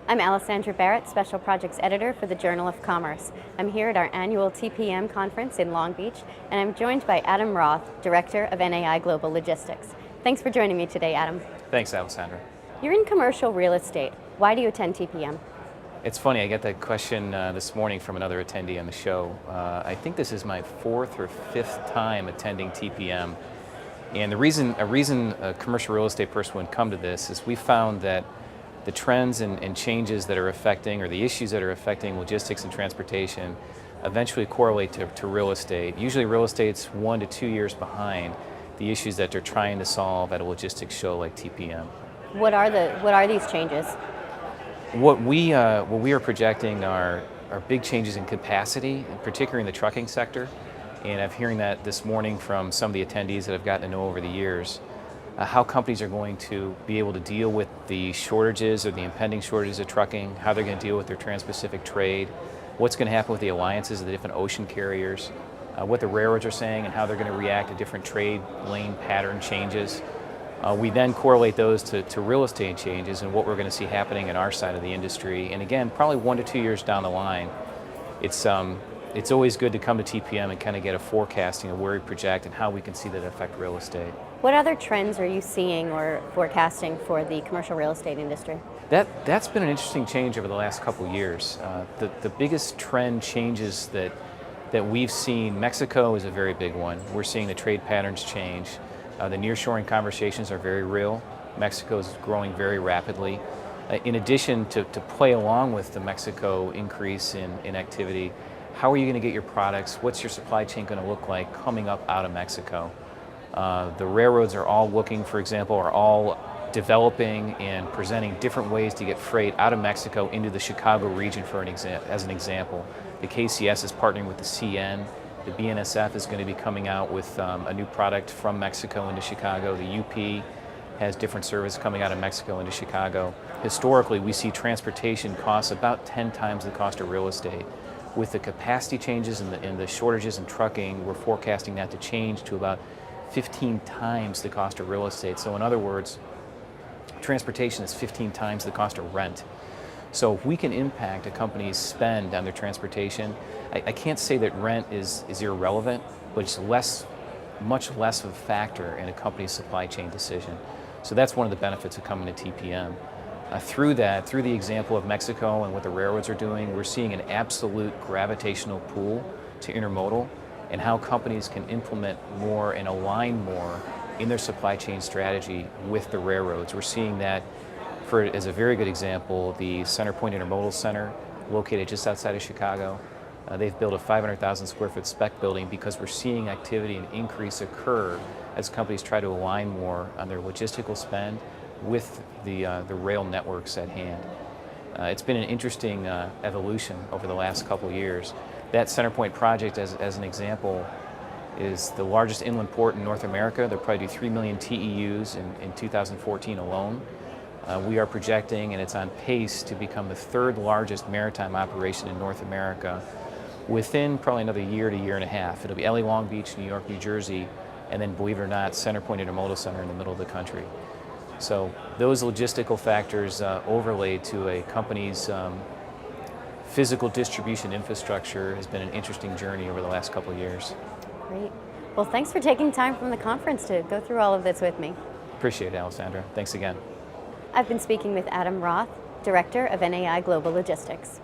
I'm Alessandra Barrett, Special Projects Editor for the Journal of Commerce. I'm here at our annual TPM conference in Long Beach, and I'm joined by Adam Roth, Director of NAI Global Logistics. Thanks for joining me today, Adam. Thanks, Alessandra. You're in commercial real estate. Why do you attend TPM? It's funny, I got that question this morning from another attendee on the show. I think this is my fourth or fifth time attending TPM. And a reason a commercial real estate person would come to this is we found that the trends and changes that are affecting, or the issues that are affecting logistics and transportation eventually correlate to real estate. Usually real estate's 1 to 2 years behind the issues that they're trying to solve at a logistics show like TPM. What are these changes? What we are projecting are big changes in capacity, particularly in the trucking sector. And I'm hearing that this morning from some of the attendees that I've gotten to know over the years, how companies are going to be able to deal with the shortages or the impending shortages of trucking, how they're going to deal with their trans-Pacific trade, what's going to happen with the alliances of the different ocean carriers, what the railroads are saying and how they're going to react to different trade lane pattern changes. We then correlate those to real estate changes and what we're going to see happening in our side of the industry. And again, probably 1 to 2 years down the line, it's always good to come to TPM and kind of get a forecasting of where we project and how we can see that affect real estate. What other trends are you seeing or forecasting for the commercial real estate industry? That's been an interesting change over the last couple of years. The biggest trend changes that we've seen, Mexico is a very big one. We're seeing the trade patterns change. The nearshoring conversations are very real. Mexico is growing very rapidly. In addition to play along with the Mexico increase in activity, how are you going to get your products? What's your supply chain going to look like coming up out of Mexico? The railroads are all looking, for example, are all developing and presenting different ways to get freight out of Mexico into the Chicago region as an example. The KCS is partnering with the CN. The BNSF is going to be coming out with a new product from Mexico into Chicago. The UP has different service coming out of Mexico into Chicago. Historically, we see transportation costs about 10 times the cost of real estate. With the capacity changes and the shortages in trucking, we're forecasting that to change to about 15 times the cost of real estate. So in other words, transportation is 15 times the cost of rent. So if we can impact a company's spend on their transportation, I can't say that rent is irrelevant, but it's much less of a factor in a company's supply chain decision. So that's one of the benefits of coming to TPM. Through the example of Mexico and what the railroads are doing, we're seeing an absolute gravitational pull to intermodal and how companies can implement more and align more in their supply chain strategy with the railroads. We're seeing that, as a very good example, the Centerpoint Intermodal Center, located just outside of Chicago. They've built a 500,000 square foot spec building because we're seeing activity and increase occur as companies try to align more on their logistical spend with the rail networks at hand. It's been an interesting evolution over the last couple of years. That Centerpoint project, as an example, is the largest inland port in North America. They'll probably do 3 million TEUs in 2014 alone. We are projecting, and it's on pace to become the third largest maritime operation in North America within probably another year to year and a half. It'll be LA, Long Beach, New York, New Jersey, and then, believe it or not, Centerpoint Intermodal Center in the middle of the country. So those logistical factors overlaid to a company's physical distribution infrastructure has been an interesting journey over the last couple of years. Great. Well, thanks for taking time from the conference to go through all of this with me. Appreciate it, Alessandra. Thanks again. I've been speaking with Adam Roth, Director of NAI Global Logistics.